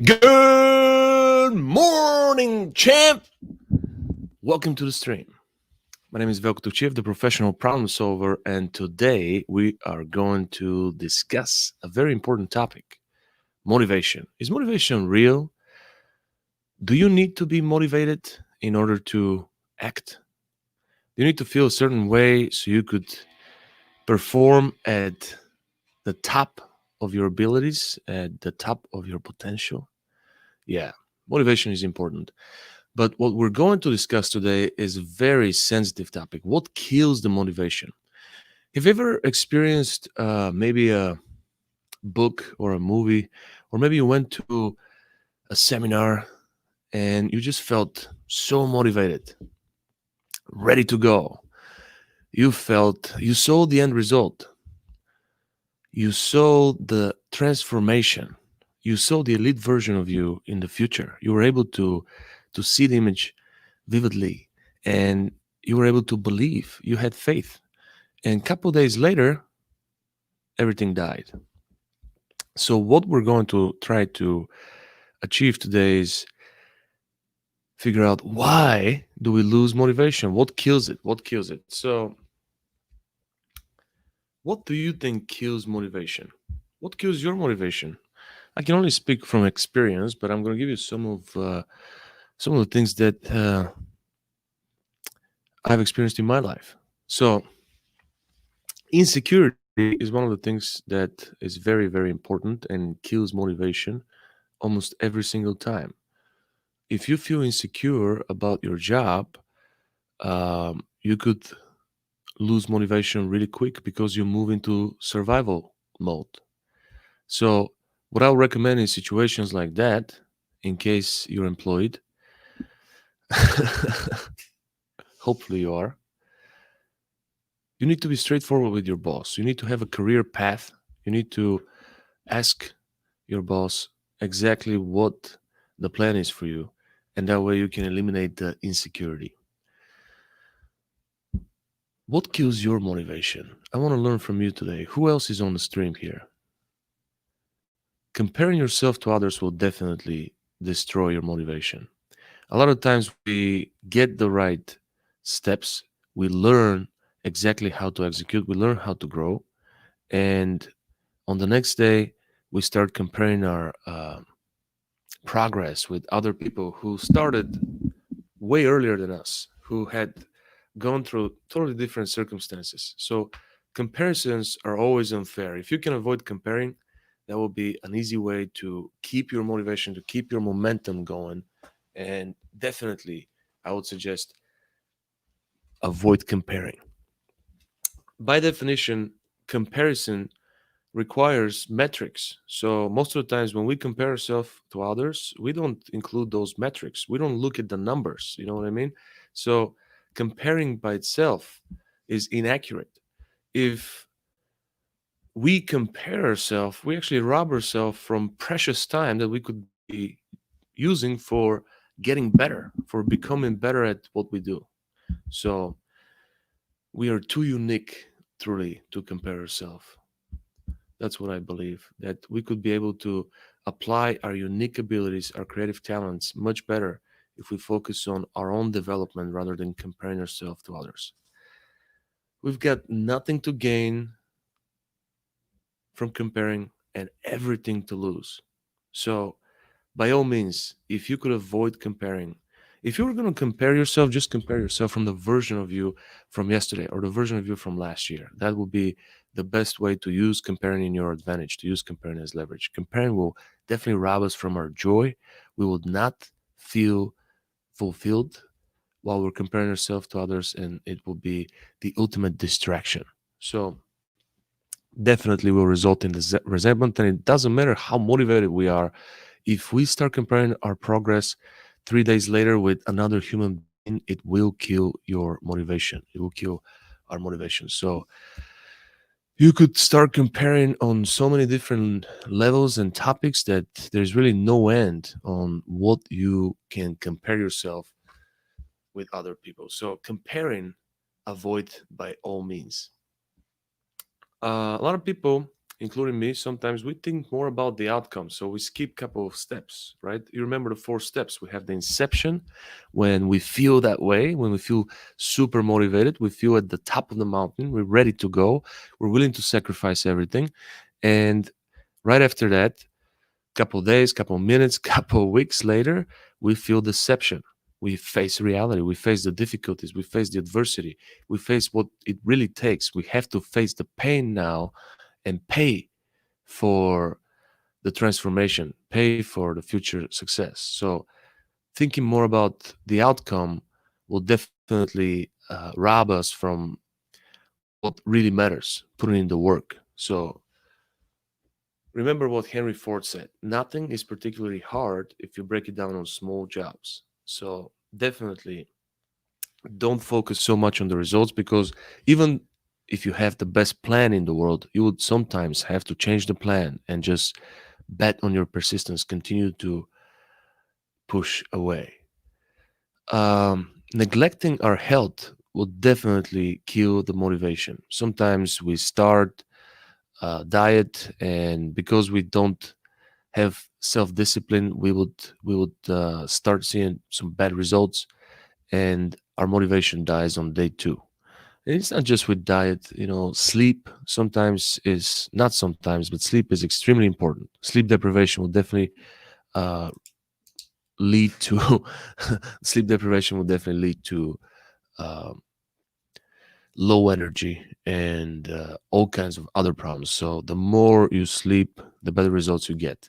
Good morning, champ. Welcome to the stream. My name is Velko Tuchiev, the professional problem solver, and today we are going to discuss a very important topic: motivation. Is motivation real? Do you need to be motivated in order to act? Do you need to feel a certain way so you could perform at the top of your abilities, at the top of your potential? Yeah, motivation is important. But what we're going to discuss today is a very sensitive topic. What kills the motivation? Have you ever experienced maybe a book or a movie, or maybe you went to a seminar and you just felt so motivated, ready to go? You saw the end result, you saw the transformation, you saw the elite version of you in the future. You were able to see the image vividly, and you were able to believe. You had faith, and a couple days later, everything died. So what we're going to try to achieve today is figure out, why do we lose motivation? What kills it? So what do you think kills motivation? What kills your motivation? I can only speak from experience, but I'm going to give you some of the things that I've experienced in my life. So insecurity is one of the things that is very, very important and kills motivation almost every single time. If you feel insecure about your job, you could lose motivation really quick because you move into survival mode. So, what I would recommend in situations like that, in case you're employed, hopefully you are, you need to be straightforward with your boss. You need to have a career path. You need to ask your boss exactly what the plan is for you, and that way you can eliminate the insecurity. What kills your motivation? I want to learn from you today. Who else is on the stream here? Comparing yourself to others will definitely destroy your motivation. A lot of times we get the right steps, we learn exactly how to execute, we learn how to grow, and on the next day, we start comparing our progress with other people who started way earlier than us, who had gone through totally different circumstances. So comparisons are always unfair. If you can avoid comparing, that will be an easy way to keep your motivation, to keep your momentum going. And definitely, I would suggest avoid comparing. By definition, comparison requires metrics. So most of the times when we compare ourselves to others, we don't include those metrics. We don't look at the numbers. You know what I mean? So comparing by itself is inaccurate. If we compare ourselves, we actually rob ourselves from precious time that we could be using for getting better, for becoming better at what we do. So we are too unique, truly, to compare ourselves. That's what I believe, that we could be able to apply our unique abilities, our creative talents much better if we focus on our own development rather than comparing ourselves to others. We've got nothing to gain from comparing and everything to lose. So, by all means, if you could avoid comparing, if you were going to compare yourself, just compare yourself from the version of you from yesterday or the version of you from last year. That will be the best way to use comparing in your advantage, to use comparing as leverage. Comparing will definitely rob us from our joy. We will not feel fulfilled while we're comparing ourselves to others, and it will be the ultimate distraction. So, definitely will result in resentment, and it doesn't matter how motivated we are. If we start comparing our progress 3 days later with another human being, it will kill your motivation. It will kill our motivation. So you could start comparing on so many different levels and topics that there's really no end on what you can compare yourself with other people. So comparing, avoid by all means. A lot of people including me, sometimes we think more about the outcome. So we skip a couple of steps, right? You remember the four steps. We have the inception, when we feel that way, when we feel super motivated, we feel at the top of the mountain, we're ready to go, we're willing to sacrifice everything. And right after that, couple of days, couple of minutes, couple of weeks later, we feel deception. We face reality. We face the difficulties. We face the adversity. We face what it really takes. We have to face the pain now and pay for the transformation, pay for the future success. So thinking more about the outcome will definitely rob us from what really matters, putting in the work. So remember what Henry Ford said: nothing is particularly hard if you break it down on small jobs. So definitely don't focus so much on the results, because even if you have the best plan in the world, you would sometimes have to change the plan and just bet on your persistence, continue to push away. Neglecting our health will definitely kill the motivation. Sometimes we start diet, and because we don't have self-discipline, we would start seeing some bad results, and our motivation dies on day two. And it's not just with diet, sleep sometimes is not sometimes, but sleep is extremely important. Sleep deprivation will definitely uh, lead to sleep deprivation will definitely lead to uh, low energy and all kinds of other problems. So the more you sleep, the better results you get.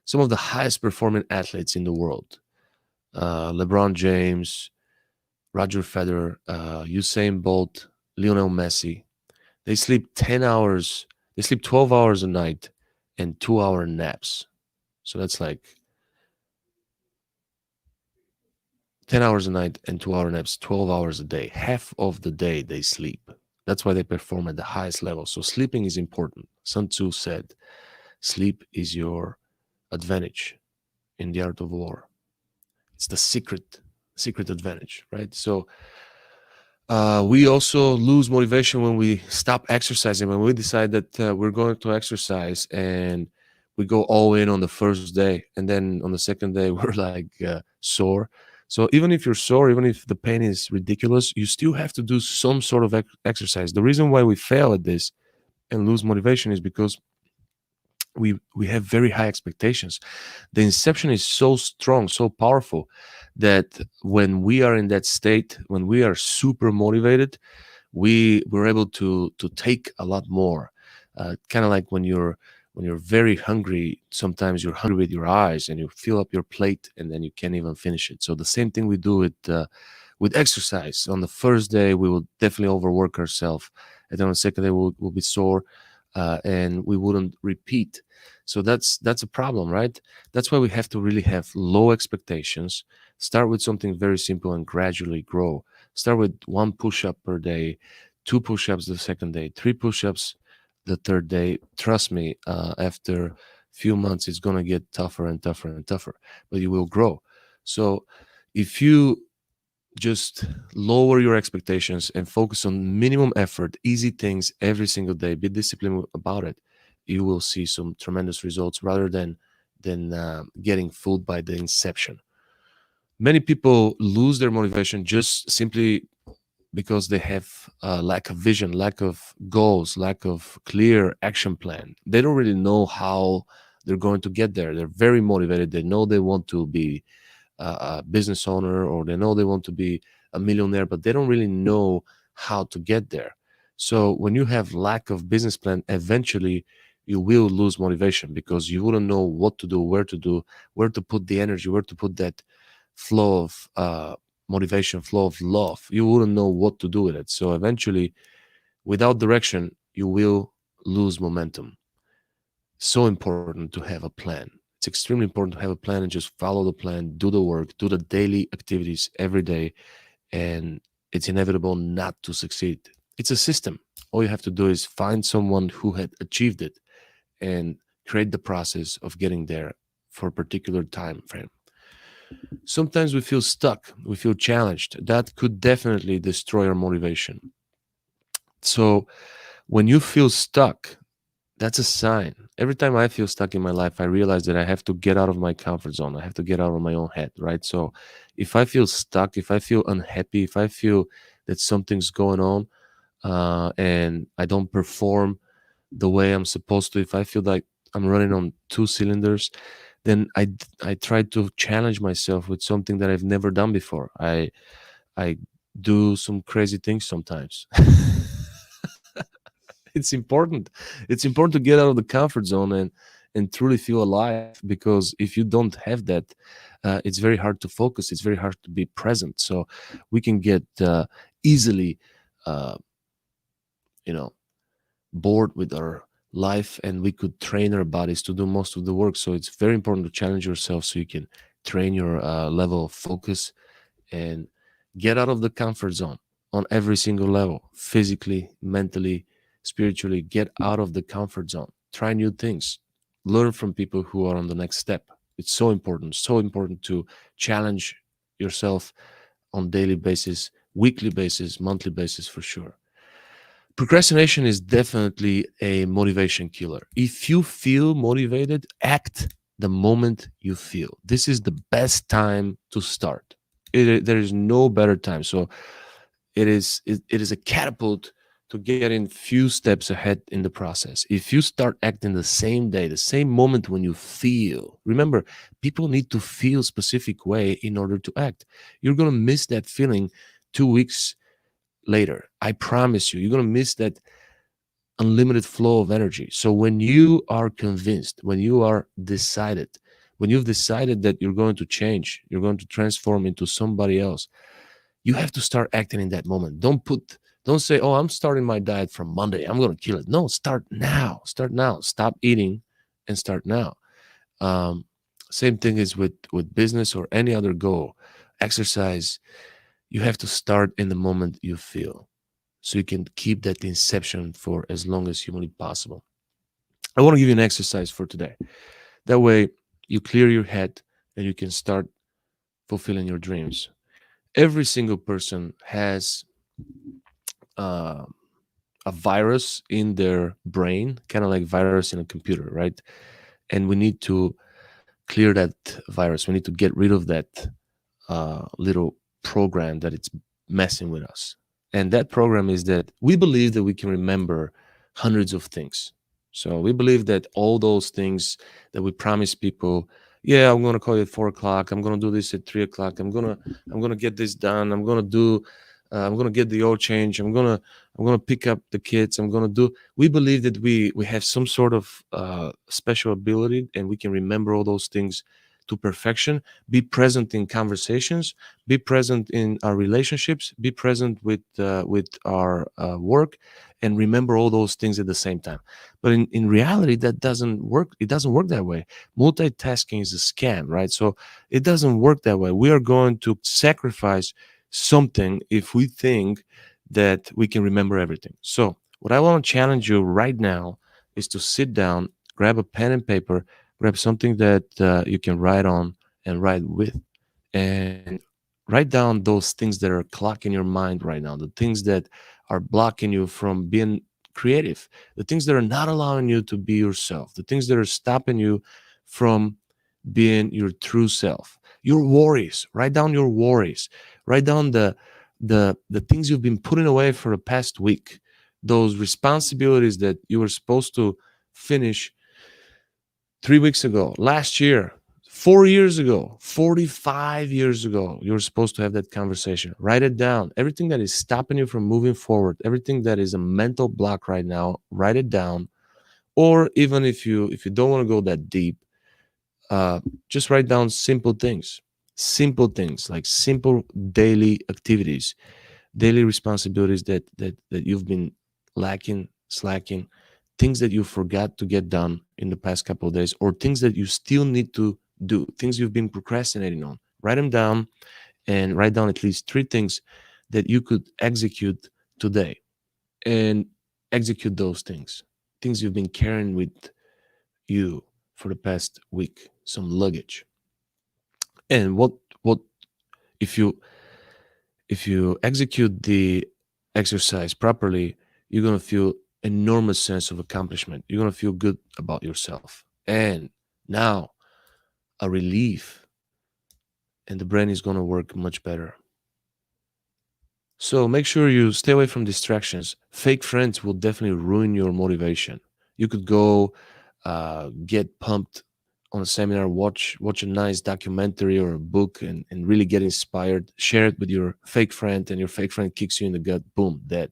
Some of the highest performing athletes in the world, LeBron James, Roger Federer, Usain Bolt, Lionel Messi, they sleep 10 hours, they sleep 12 hours a night and 2-hour naps. So that's like 10 hours a night and 2-hour naps, 12 hours a day. Half of the day they sleep. That's why they perform at the highest level. So sleeping is important. Sun Tzu said, sleep is your advantage in the art of war. It's the secret advantage, right? So we also lose motivation when we stop exercising. When we decide that we're going to exercise and we go all in on the first day, and then on the second day we're like sore. So even if you're sore, even if the pain is ridiculous, you still have to do some sort of exercise. The reason why we fail at this and lose motivation is because we have very high expectations. The inception is so strong, so powerful, that when we are in that state, when we are super motivated, we're able to take a lot more. Kind of like when you're very hungry, sometimes you're hungry with your eyes and you fill up your plate and then you can't even finish it. So the same thing we do with exercise. On the first day we will definitely overwork ourselves, and then on the second day we'll be sore, and we wouldn't repeat. So that's a problem, right? That's why we have to really have low expectations. Start with something very simple and gradually grow. Start with one push-up per day, two push-ups the second day, three push-ups the third day. Trust me, after few months it's going to get tougher and tougher and tougher, but you will grow. So if you just lower your expectations and focus on minimum effort, easy things every single day, be disciplined about it, you will see some tremendous results rather than getting fooled by the inception. Many people lose their motivation just simply because they have lack of vision, lack of goals, lack of clear action plan. They don't really know how they're going to get there. They're very motivated. They know they want to be a business owner, or they know they want to be a millionaire, but they don't really know how to get there. So when you have lack of business plan, eventually you will lose motivation, because you wouldn't know what to do, where to put the energy, where to put that flow of motivation, flow of love. You wouldn't know what to do with it. So eventually, without direction, you will lose momentum. So important to have a plan. It's extremely important to have a plan and just follow the plan, do the work, do the daily activities every day, and it's inevitable not to succeed. It's a system. All you have to do is find someone who had achieved it and create the process of getting there for a particular time frame. Sometimes we feel stuck, we feel challenged. That could definitely destroy our motivation. So when you feel stuck, That's a sign. Every time I feel stuck in my life, I realize that I have to get out of my comfort zone. I have to get out of my own head, right? So if I feel stuck, if I feel unhappy, if I feel that something's going on, and I don't perform the way I'm supposed to, if I feel like I'm running on two cylinders, then I try to challenge myself with something that I've never done before. I do some crazy things sometimes. It's important. It's important to get out of the comfort zone and truly feel alive, because if you don't have that, it's very hard to focus. It's very hard to be present. So we can get easily, uh, you know, bored with our life, and we could train our bodies to do most of the work. So it's very important to challenge yourself so you can train your level of focus and get out of the comfort zone on every single level, physically, mentally, spiritually. Get out of the comfort zone, try new things, learn from people who are on the next step. It's so important to challenge yourself on daily basis, weekly basis, monthly basis, for sure. Procrastination is definitely a motivation killer. If you feel motivated, act the moment you feel. This is the best time to start. There is no better time. So it is a catapult to get in few steps ahead in the process. If you start acting the same day, the same moment when you feel, remember, people need to feel specific way in order to act. You're gonna miss that feeling 2 weeks later. I promise you, you're going to miss that unlimited flow of energy. So when you are convinced, when you are decided, when you've decided that you're going to change, you're going to transform into somebody else, you have to start acting in that moment. Don't say, "Oh, I'm starting my diet from Monday. I'm going to kill it." No, start now. Start now. Stop eating and start now. Um, Same thing is with business or any other goal. Exercise, you have to start in the moment you feel, so you can keep that inception for as long as humanly possible. I want to give you an exercise for today. That way, you clear your head and you can start fulfilling your dreams. Every single person has uh, a virus in their brain, kind of like virus in a computer, right? And we need to clear that virus. We need to get rid of that little program that it's messing with us. And that program is that we believe that we can remember hundreds of things. So we believe that all those things that we promise people, yeah, I'm gonna call you at 4 o'clock. I'm gonna do this at 3 o'clock. I'm gonna get this done. I'm gonna get the oil change. I'm gonna pick up the kids. I'm gonna do. We believe that we have some sort of special ability and we can remember all those things to perfection. Be present in conversations, be present in our relationships, be present with our work, and remember all those things at the same time. But in reality, that doesn't work. It doesn't work that way. Multitasking is a scam, right? So it doesn't work that way. We are going to sacrifice something if we think that we can remember everything. So what I want to challenge you right now is to sit down, grab a pen and paper, grab something that you can write on and write with, and write down those things that are clocking your mind right now, the things that are blocking you from being creative, the things that are not allowing you to be yourself, the things that are stopping you from being your true self. Your worries, write down your worries, write down the things you've been putting away for the past week, those responsibilities that you were supposed to finish 3 weeks ago, last year, 4 years ago, 45 years ago. You're supposed to have that conversation. Write it down. Everything that is stopping you from moving forward, everything that is a mental block right now, write it down. Or even if you don't want to go that deep, uh, just write down simple things like simple daily activities, daily responsibilities that you've been lacking, slacking, things that you forgot to get done in the past couple of days, or things that you still need to do, things you've been procrastinating on. Write them down and write down at least three things that you could execute today, and execute those things you've been carrying with you for the past week, some luggage. And what if you execute the exercise properly, you're going to feel enormous sense of accomplishment. You're going to feel good about yourself. And now a relief, and the brain is going to work much better. So make sure you stay away from distractions. Fake friends will definitely ruin your motivation. You could go get pumped on a seminar, watch a nice documentary or a book, and really get inspired. Share it with your fake friend, and your fake friend kicks you in the gut. Boom, dead.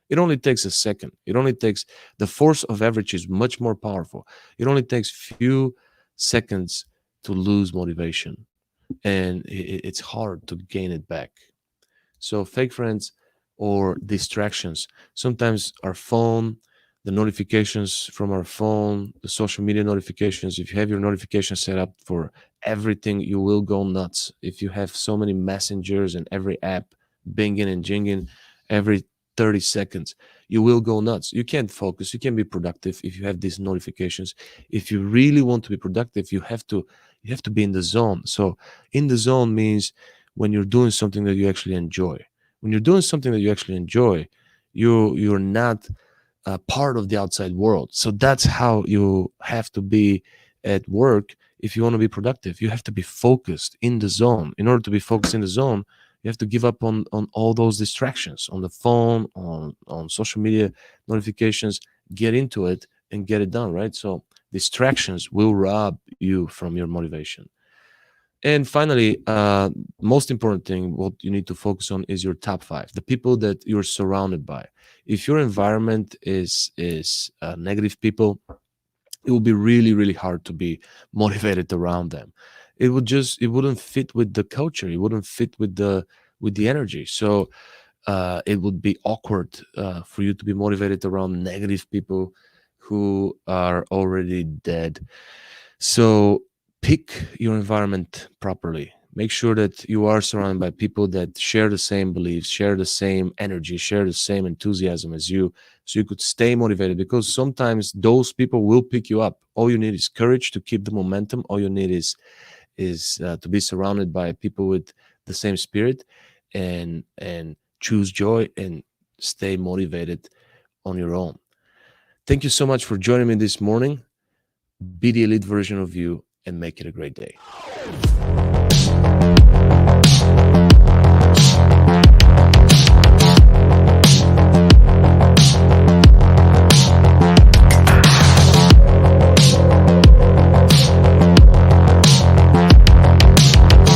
It only takes a second. It only takes the force of average is much more powerful. It only takes few seconds to lose motivation, and it's hard to gain it back. So fake friends or distractions. Sometimes our phone, the notifications from our phone, the social media notifications, if you have your notifications set up for everything, you will go nuts. If you have so many messengers and every app binging and jinging every 30 seconds, you will go nuts. You can't focus. You can't be productive if you have these notifications. If you really want to be productive, you have to be in the zone. So in the zone means when you're doing something that you actually enjoy. When you're doing something that you actually enjoy, you're not part of the outside world. So that's how you have to be at work. If you want to be productive, you have to be focused in the zone. In order to be focused in the zone, you have to give up on all those distractions, on the phone, on social media notifications. Get into it and get it done, right? So distractions will rob you from your motivation. And finally, most important thing, what you need to focus on is your top five, the people that you're surrounded by. If your environment is negative people, it will be really, really hard to be motivated around them. It wouldn't fit with the culture. It wouldn't fit with the energy. So it would be awkward for you to be motivated around negative people who are already dead. So pick your environment properly. Make sure that you are surrounded by people that share the same beliefs, share the same energy, share the same enthusiasm as you, so you could stay motivated, because sometimes those people will pick you up. All you need is courage to keep the momentum. All you need is to be surrounded by people with the same spirit, and choose joy and stay motivated on your own. Thank you so much for joining me this morning. Be the elite version of you and make it a great day.